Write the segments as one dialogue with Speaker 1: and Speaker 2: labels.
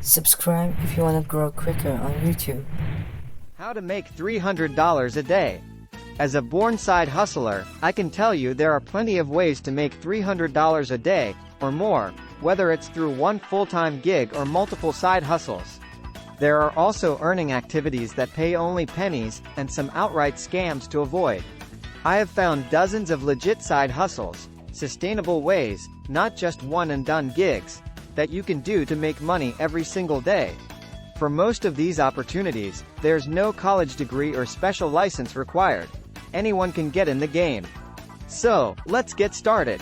Speaker 1: Subscribe if you want to grow quicker on YouTube.
Speaker 2: How to make $300 a day. As a born side hustler, I can tell you there are plenty of ways to make $300 a day, or more, whether it's through one full-time gig or multiple side hustles. There are also earning activities that pay only pennies, and some outright scams to avoid. I have found dozens of legit side hustles, sustainable ways, not just one-and-done gigs, that you can do to make money every single day. For most of these opportunities, there's no college degree or special license required. Anyone can get in the game. So, let's get started.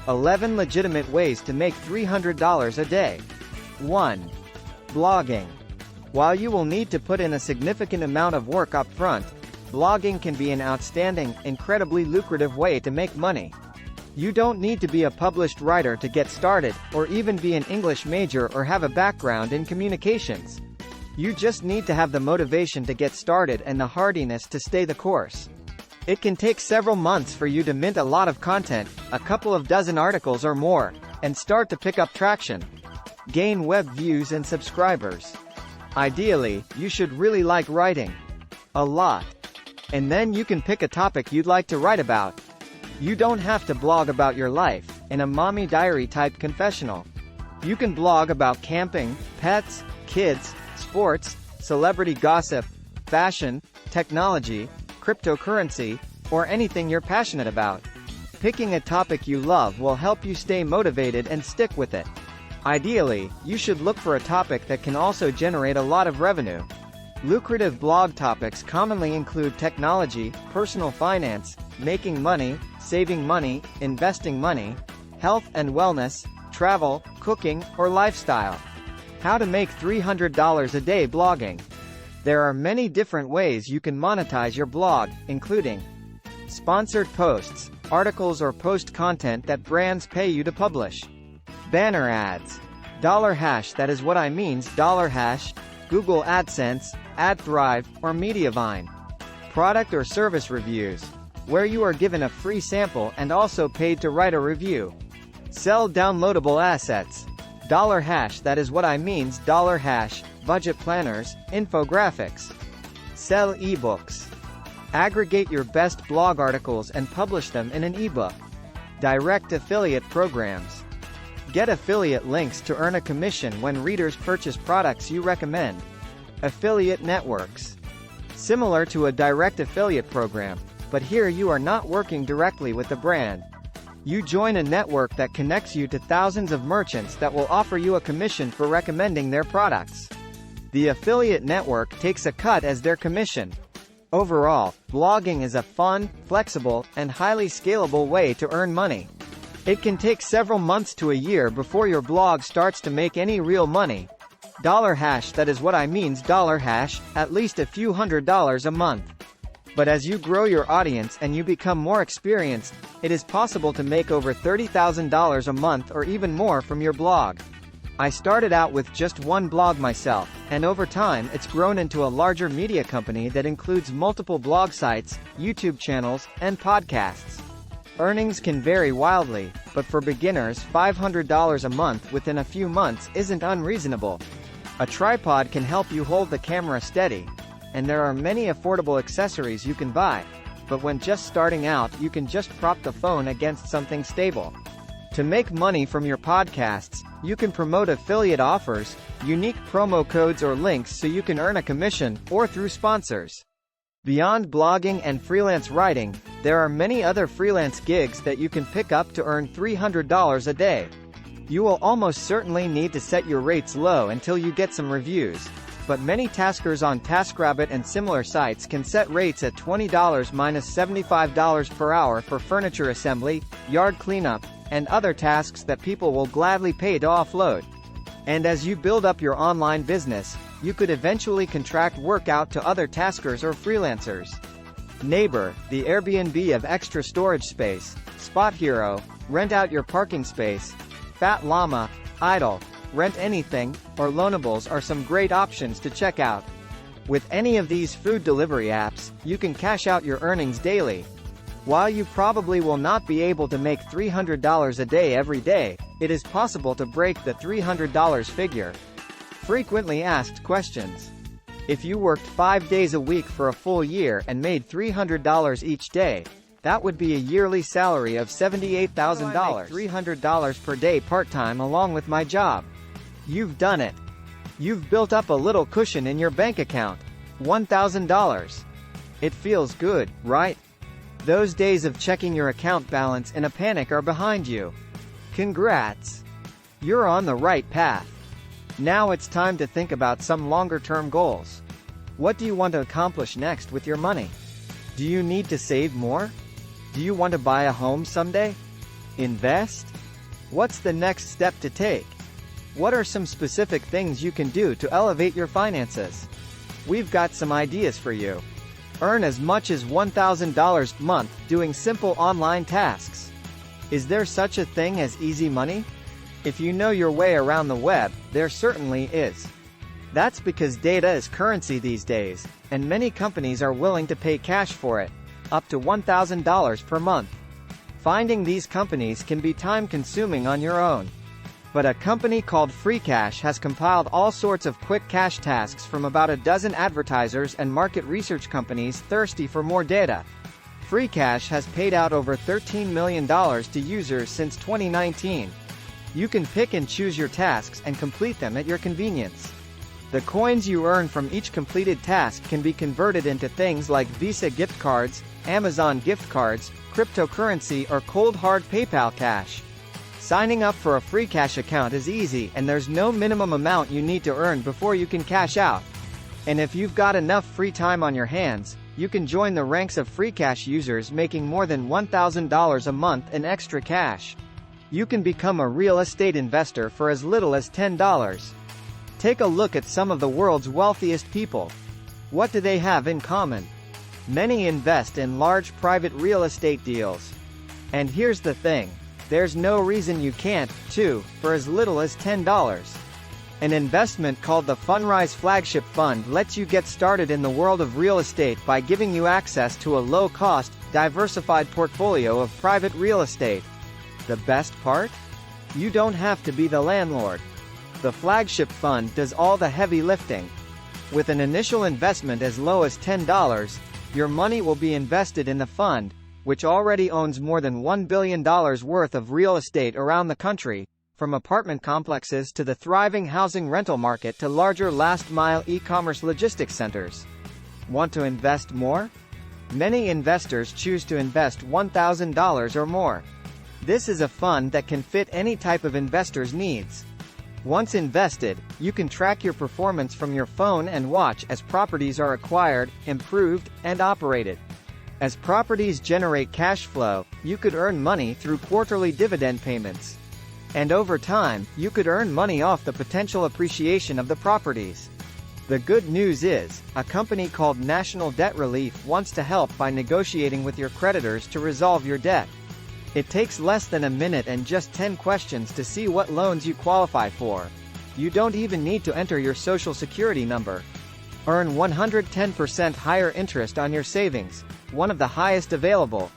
Speaker 2: 11 legitimate ways to make $300 a day. 1. Blogging. While you will need to put in a significant amount of work up front, blogging can be an outstanding, incredibly lucrative way to make money. You don't need to be a published writer to get started, or even be an English major or have a background in communications. You just need to have the motivation to get started and the hardiness to stay the course. It can take several months for you to mint a lot of content, a couple of dozen articles or more, and start to pick up traction. Gain web views and subscribers. Ideally, you should really like writing. A lot. And then you can pick a topic you'd like to write about. You don't have to blog about your life, in a mommy diary type confessional. You can blog about camping, pets, kids, sports, celebrity gossip, fashion, technology, cryptocurrency, or anything you're passionate about. Picking a topic you love will help you stay motivated and stick with it. Ideally, you should look for a topic that can also generate a lot of revenue. Lucrative blog topics commonly include technology, personal finance, making money, saving money, investing money, health and wellness, travel, cooking, or lifestyle. How to make $300 a day blogging. There are many different ways you can monetize your blog, including sponsored posts, articles or post content that brands pay you to publish. Banner ads. $hash that is what I means $hash, Google AdSense, AdThrive, or Mediavine. Product or service reviews, where you are given a free sample and also paid to write a review. Sell downloadable assets. $hash that is what I means $hash, budget planners, infographics. Sell ebooks. Aggregate your best blog articles and publish them in an ebook. Direct affiliate programs. Get affiliate links to earn a commission when readers purchase products you recommend. Affiliate networks. Similar to a direct affiliate program, but here you are not working directly with the brand. You join a network that connects you to thousands of merchants that will offer you a commission for recommending their products. The affiliate network takes a cut as their commission. Overall, blogging is a fun, flexible, and highly scalable way to earn money. It can take several months to a year before your blog starts to make any real money. $hash that is what I means $hash, at least a few $100s a month. But as you grow your audience and you become more experienced, it is possible to make over $30,000 a month or even more from your blog. I started out with just one blog myself, and over time it's grown into a larger media company that includes multiple blog sites, YouTube channels, and podcasts. Earnings can vary wildly, but for beginners $500 a month within a few months isn't unreasonable. A tripod can help you hold the camera steady, and there are many affordable accessories you can buy, but when just starting out you can just prop the phone against something stable. To make money from your podcasts, you can promote affiliate offers, unique promo codes or links so you can earn a commission, or through sponsors. Beyond blogging and freelance writing, there are many other freelance gigs that you can pick up to earn $300 a day. You will almost certainly need to set your rates low until you get some reviews, but many taskers on TaskRabbit and similar sites can set rates at $20 minus $75 per hour for furniture assembly, yard cleanup, and other tasks that people will gladly pay to offload. And as you build up your online business, you could eventually contract work out to other taskers or freelancers. Neighbor, the Airbnb of extra storage space, Spot Hero, rent out your parking space, Fat Llama, Idle, Rent Anything, or Loanables are some great options to check out. With any of these food delivery apps, you can cash out your earnings daily. While you probably will not be able to make $300 a day every day, it is possible to break the $300 figure. Frequently asked questions. If you worked 5 days a week for a full year and made $300 each day, that would be a yearly salary of $78,000. $300 per day part-time along with my job. You've done it. You've built up a little cushion in your bank account. $1,000. It feels good, right? Those days of checking your account balance in a panic are behind you. Congrats! You're on the right path. Now it's time to think about some longer-term goals. What do you want to accomplish next with your money? Do you need to save more? Do you want to buy a home someday? Invest? What's the next step to take? What are some specific things you can do to elevate your finances? We've got some ideas for you. Earn as much as $1,000 a month doing simple online tasks. Is there such a thing as easy money? If you know your way around the web, there certainly is. That's because data is currency these days, and many companies are willing to pay cash for it, up to $1,000 per month. Finding these companies can be time-consuming on your own. But a company called FreeCash has compiled all sorts of quick cash tasks from about a dozen advertisers and market research companies thirsty for more data. FreeCash has paid out over $13 million to users since 2019. You can pick and choose your tasks and complete them at your convenience. The coins you earn from each completed task can be converted into things like Visa gift cards, Amazon gift cards, cryptocurrency or cold hard PayPal cash. Signing up for a FreeCash account is easy and there's no minimum amount you need to earn before you can cash out. And if you've got enough free time on your hands, you can join the ranks of FreeCash users making more than $1,000 a month in extra cash. You can become a real estate investor for as little as $10. Take a look at some of the world's wealthiest people. What do they have in common? Many invest in large private real estate deals. And here's the thing. There's no reason you can't, too, for as little as $10. An investment called the Fundrise Flagship Fund lets you get started in the world of real estate by giving you access to a low-cost, diversified portfolio of private real estate. The best part? You don't have to be the landlord. The Flagship Fund does all the heavy lifting. With an initial investment as low as $10, your money will be invested in the fund, which already owns more than $1 billion worth of real estate around the country, from apartment complexes to the thriving housing rental market to larger last-mile e-commerce logistics centers. Want to invest more? Many investors choose to invest $1,000 or more. This is a fund that can fit any type of investor's needs. Once invested, you can track your performance from your phone and watch as properties are acquired, improved, and operated. As properties generate cash flow, you could earn money through quarterly dividend payments. And over time, you could earn money off the potential appreciation of the properties. The good news is, a company called National Debt Relief wants to help by negotiating with your creditors to resolve your debt. It takes less than a minute and just 10 questions to see what loans you qualify for. You don't even need to enter your social security number. Earn 110% higher interest on your savings, one of the highest available.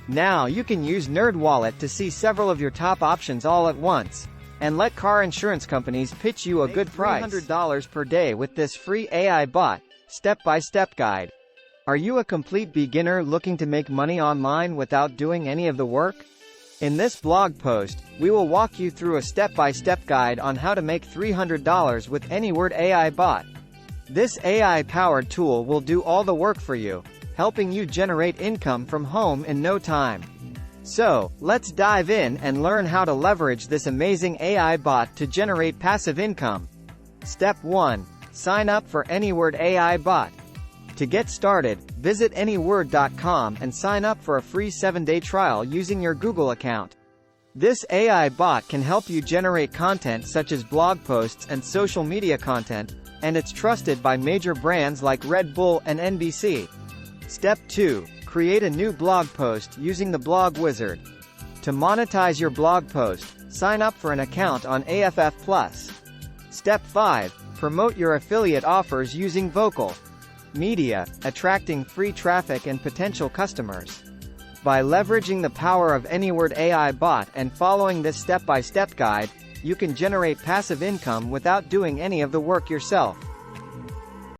Speaker 2: Now you can use NerdWallet to see several of your top options all at once, and let car insurance companies pitch you a good price. $300 per day with this free AI bot, step-by-step guide. Are you a complete beginner looking to make money online without doing any of the work? In this blog post, we will walk you through a step-by-step guide on how to make $300 with AnyWord AI bot. This AI-powered tool will do all the work for you, helping you generate income from home in no time. So, let's dive in and learn how to leverage this amazing AI bot to generate passive income. Step 1. Sign up for AnyWord AI bot. To get started, visit anyword.com and sign up for a free 7-day trial using your Google account. This AI bot can help you generate content such as blog posts and social media content, and it's trusted by major brands like Red Bull and NBC. Step 2. Create a new blog post using the Blog Wizard. To monetize your blog post, sign up for an account on AFF+. Step 5. Promote your affiliate offers using Vocal Media, attracting free traffic and potential customers. By leveraging the power of AnyWord AI bot and following this step-by-step guide, you can generate passive income without doing any of the work yourself.